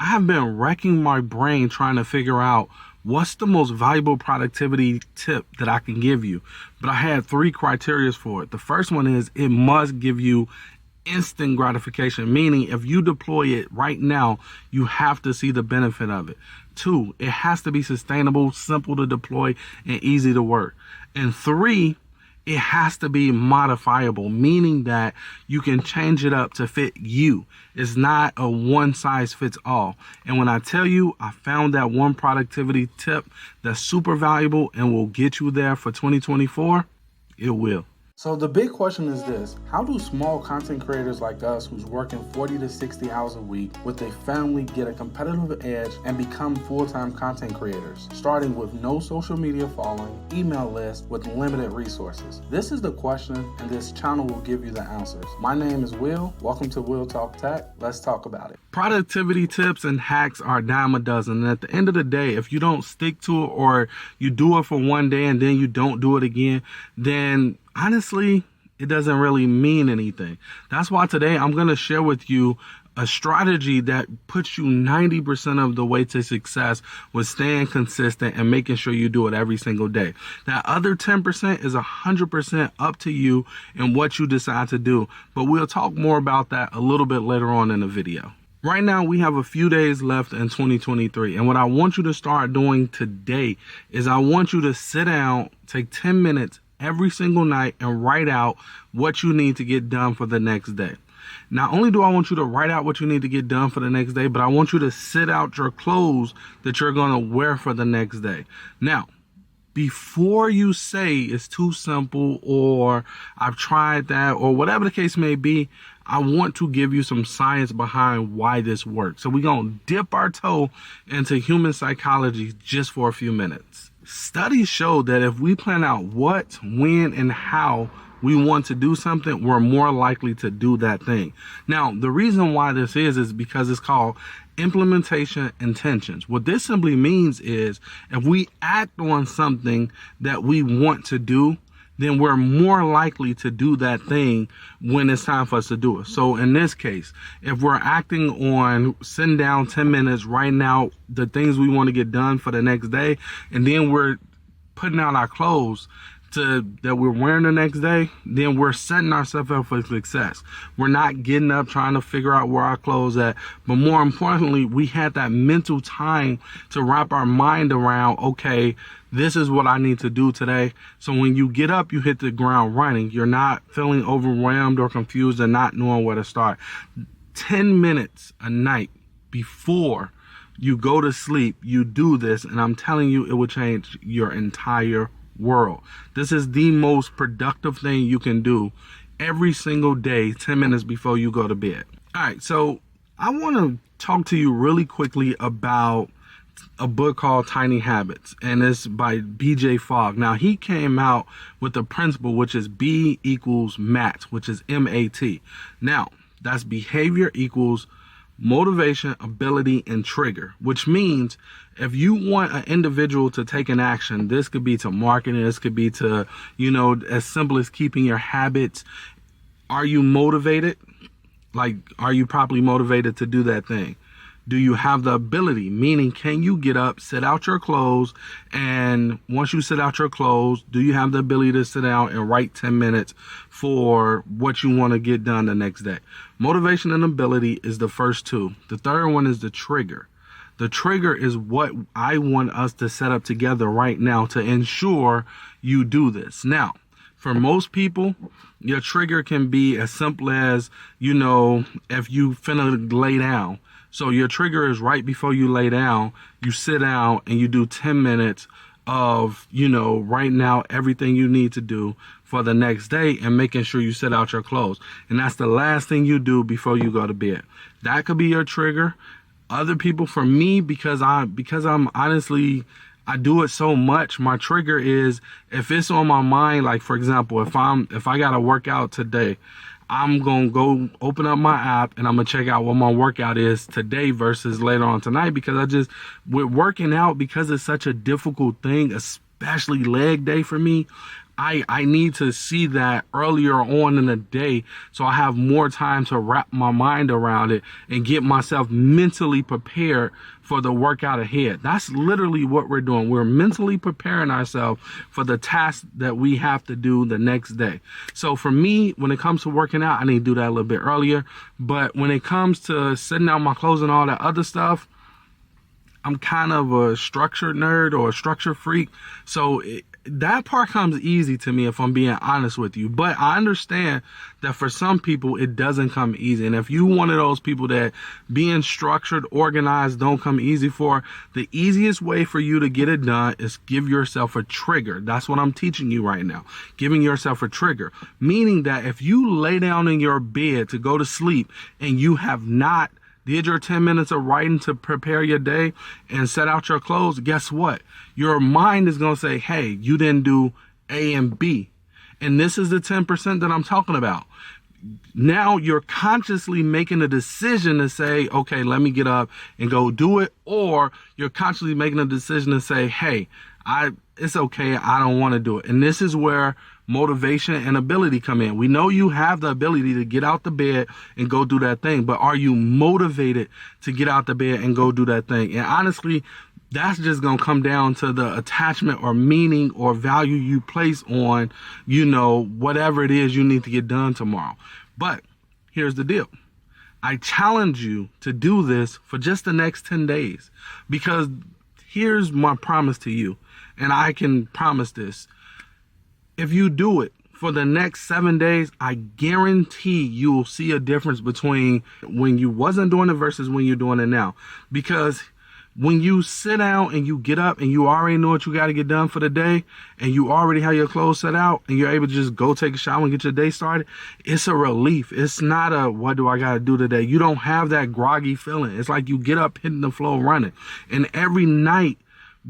I have been wrecking my brain trying to figure out what's the most valuable productivity tip that I can give you. But I had three criteria for it. The first one is it must give you instant gratification, meaning if you deploy it right now, you have to see the benefit of it. Two, it has to be sustainable, simple to deploy, and easy to work. And three, it has to be modifiable, meaning that you can change it up to fit you. It's not a one size fits all. And when I tell you I found that one productivity tip that's super valuable and will get you there for 2024, it will. So the big question is this: how do small content creators like us who's working 40 to 60 hours a week with a family get a competitive edge and become full-time content creators, starting with no social media following, email list with limited resources? This is the question, and this channel will give you the answers. My name is Will. Welcome to Will Talk Tech. Let's talk about it. Productivity tips and hacks are a dime a dozen, and at the end of the day, if you don't stick to it or you do it for one day and then you don't do it again, then honestly, it doesn't really mean anything. That's why today I'm going to share with you a strategy that puts you 90% of the way to success with staying consistent and making sure you do it every single day. That other 10% is 100% up to you and what you decide to do. But we'll talk more about that a little bit later on in the video. Right now, we have a few days left in 2023. And what I want you to start doing today is I want you to sit down, take 10 minutes every single night and write out what you need to get done for the next day. Not only do I want you to write out what you need to get done for the next day, but I want you to sit out your clothes that you're going to wear for the next day. Now, before you say it's too simple or I've tried that or whatever the case may be, I want to give you some science behind why this works. So we're going to dip our toe into human psychology just for a few minutes. Studies show that if we plan out what, when, and how we want to do something, we're more likely to do that thing. Now, the reason why this is because it's called implementation intentions. What this simply means is if we act on something that we want to do, then we're more likely to do that thing when it's time for us to do it. So in this case, if we're acting on sitting down 10 minutes right now, the things we want to get done for the next day, and then we're putting out our clothes that we're wearing the next day, then we're setting ourselves up for success. We're not getting up trying to figure out where our clothes at, but more importantly, we had that mental time to wrap our mind around, okay, this is what I need to do today. So when you get up, you hit the ground running. You're not feeling overwhelmed or confused and not knowing where to start. 10 minutes a night before you go to sleep, you do this, and I'm telling you, it will change your entire world. This is the most productive thing you can do every single day, 10 minutes before you go to bed. All right, so I want to talk to you really quickly about a book called Tiny Habits, and it's by BJ Fogg. Now, he came out with the principle, which is B equals MAT, which is MAT. Now, that's behavior equals motivation, ability, and trigger, which means if you want an individual to take an action, this could be to marketing, this could be to, as simple as keeping your habits. Are you motivated? Like, are you properly motivated to do that thing? Do you have the ability? Meaning, can you get up, sit out your clothes, and once you sit out your clothes, do you have the ability to sit down and write 10 minutes for what you want to get done the next day? Motivation and ability is the first two. The third one is the trigger. The trigger is what I want us to set up together right now to ensure you do this. Now, for most people, your trigger can be as simple as, if you finna lay down. So your trigger is right before you lay down, you sit down and you do 10 minutes of, right now, everything you need to do for the next day and making sure you set out your clothes. And that's the last thing you do before you go to bed. That could be your trigger. Other people, for me, because I'm honestly, I do it so much, my trigger is if it's on my mind, like for example, if I got to work out today, I'm going to go open up my app and I'm going to check out what my workout is today versus later on tonight, because with working out, because it's such a difficult thing, especially leg day for me, I need to see that earlier on in the day so I have more time to wrap my mind around it and get myself mentally prepared for the workout ahead. That's literally what we're doing. We're mentally preparing ourselves for the task that we have to do the next day. So for me, when it comes to working out, I need to do that a little bit earlier. But when it comes to setting out my clothes and all that other stuff, I'm kind of a structured nerd or a structure freak. So that part comes easy to me, if I'm being honest with you. But I understand that for some people, it doesn't come easy. And if you one of those people that being structured, organized, don't come easy for, the easiest way for you to get it done is give yourself a trigger. That's what I'm teaching you right now. Giving yourself a trigger. Meaning that if you lay down in your bed to go to sleep and you have not did your 10 minutes of writing to prepare your day and set out your clothes, guess what? Your mind is going to say, hey, you didn't do A and B. And this is the 10% that I'm talking about. Now you're consciously making a decision to say, okay, let me get up and go do it. Or you're consciously making a decision to say, hey, it's okay, I don't want to do it. And this is where motivation and ability come in. We know you have the ability to get out the bed and go do that thing, but are you motivated to get out the bed and go do that thing? And honestly, that's just going to come down to the attachment or meaning or value you place on, whatever it is you need to get done tomorrow. But here's the deal. I challenge you to do this for just the next 10 days, because here's my promise to you. And I can promise this. If you do it for the next 7 days, I guarantee you will see a difference between when you wasn't doing it versus when you're doing it now. Because when you sit down and you get up and you already know what you got to get done for the day, and you already have your clothes set out and you're able to just go take a shower and get your day started, it's a relief. It's not a, what do I got to do today? You don't have that groggy feeling. It's like you get up, hitting the floor, running. And every night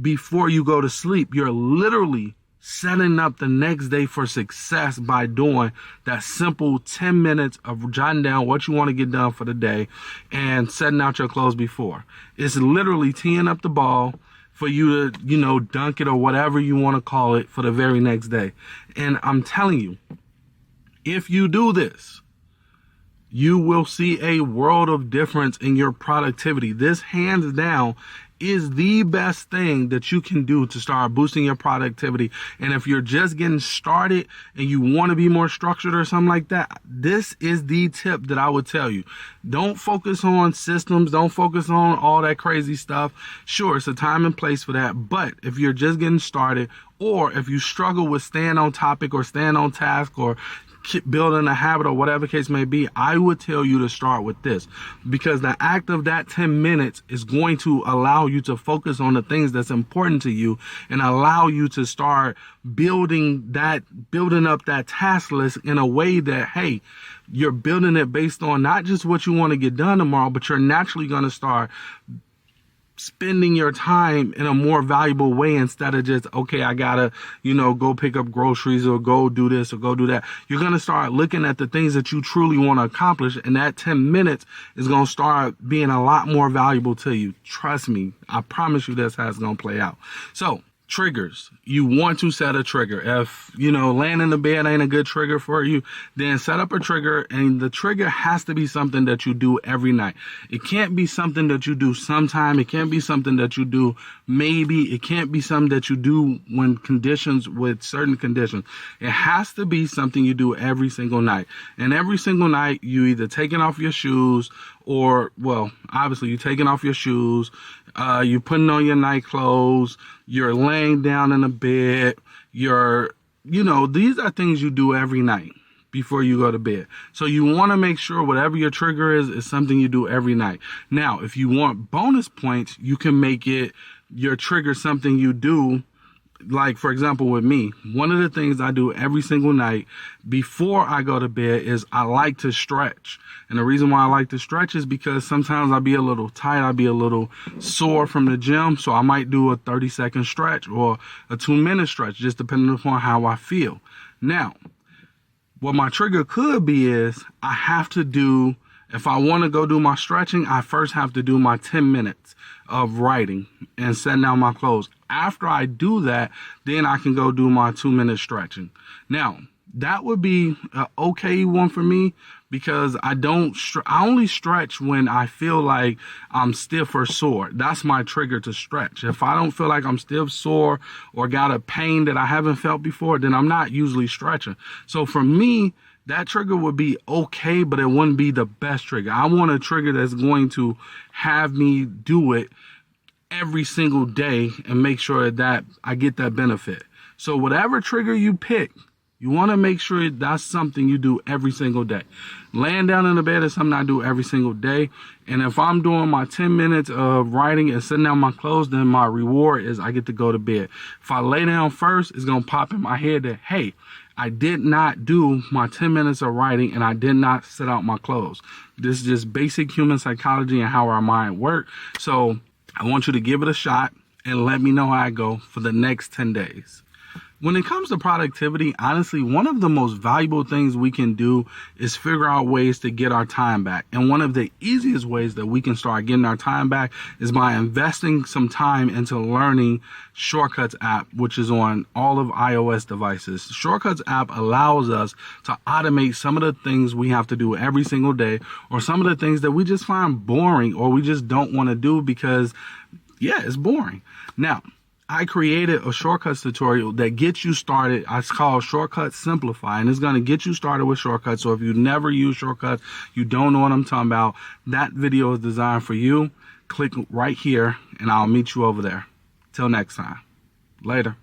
before you go to sleep, you're literally setting up the next day for success by doing that simple 10 minutes of jotting down what you want to get done for the day and setting out your clothes before. It's literally teeing up the ball for you to, dunk it or whatever you want to call it for the very next day. And I'm telling you, if you do this, you will see a world of difference in your productivity. This hands down is the best thing that you can do to start boosting your productivity. And if you're just getting started and you want to be more structured or something like that, this is the tip that I would tell you. Don't focus on systems. Don't focus on all that crazy stuff. Sure, it's a time and place for that. But if you're just getting started, or if you struggle with staying on topic or staying on task or building a habit or whatever case may be, I would tell you to start with this, because the act of that 10 minutes is going to allow you to focus on the things that's important to you and allow you to start building up that task list in a way that, hey, you're building it based on not just what you want to get done tomorrow, but you're naturally going to start spending your time in a more valuable way instead of just, okay, I gotta, go pick up groceries or go do this or go do that. You're going to start looking at the things that you truly want to accomplish, and that 10 minutes is going to start being a lot more valuable to you. Trust me. I promise you that's how it's going to play out. So, triggers. You want to set a trigger. If, laying in the bed ain't a good trigger for you, then set up a trigger, and the trigger has to be something that you do every night. It can't be something that you do sometime. It can't be something that you do maybe. It can't be something that you do with certain conditions. It has to be something you do every single night. And every single night, you either taking off your shoes or, obviously you're taking off your shoes, you're putting on your night clothes, you're laying down in the bed, these are things you do every night before you go to bed. So you want to make sure whatever your trigger is something you do every night. Now, if you want bonus points, you can make it your trigger something you do. Like, for example, with me, one of the things I do every single night before I go to bed is I like to stretch. And the reason why I like to stretch is because sometimes I'll be a little tired. I'll be a little sore from the gym. So I might do a 30-second stretch or a 2-minute stretch, just depending upon how I feel. Now, what my trigger could be is I have to do If I want to go do my stretching, I first have to do my 10 minutes of writing and setting down my clothes. After I do that, then I can go do my 2-minute stretching. Now, that would be an okay one for me, because I only stretch when I feel like I'm stiff or sore. That's my trigger to stretch. If I don't feel like I'm stiff, sore, or got a pain that I haven't felt before, then I'm not usually stretching. So for me, that trigger would be okay, but it wouldn't be the best trigger. I want a trigger that's going to have me do it every single day and make sure that I get that benefit. So whatever trigger you pick, you want to make sure that's something you do every single day. Laying down in the bed is something I do every single day. And if I'm doing my 10 minutes of writing and sitting down my clothes, then my reward is I get to go to bed. If I lay down first, it's going to pop in my head that, hey, I did not do my 10 minutes of writing and I did not set out my clothes. This is just basic human psychology and how our mind works. So I want you to give it a shot and let me know how I go for the next 10 days. When it comes to productivity, honestly, one of the most valuable things we can do is figure out ways to get our time back. And one of the easiest ways that we can start getting our time back is by investing some time into learning Shortcuts app, which is on all of iOS devices. Shortcuts app allows us to automate some of the things we have to do every single day, or some of the things that we just find boring or we just don't want to do because, yeah, it's boring. Now, I created a shortcuts tutorial that gets you started. It's called Shortcuts Simplify, and it's going to get you started with shortcuts. So if you never use shortcuts, you don't know what I'm talking about, that video is designed for you. Click right here and I'll meet you over there. Till next time. Later.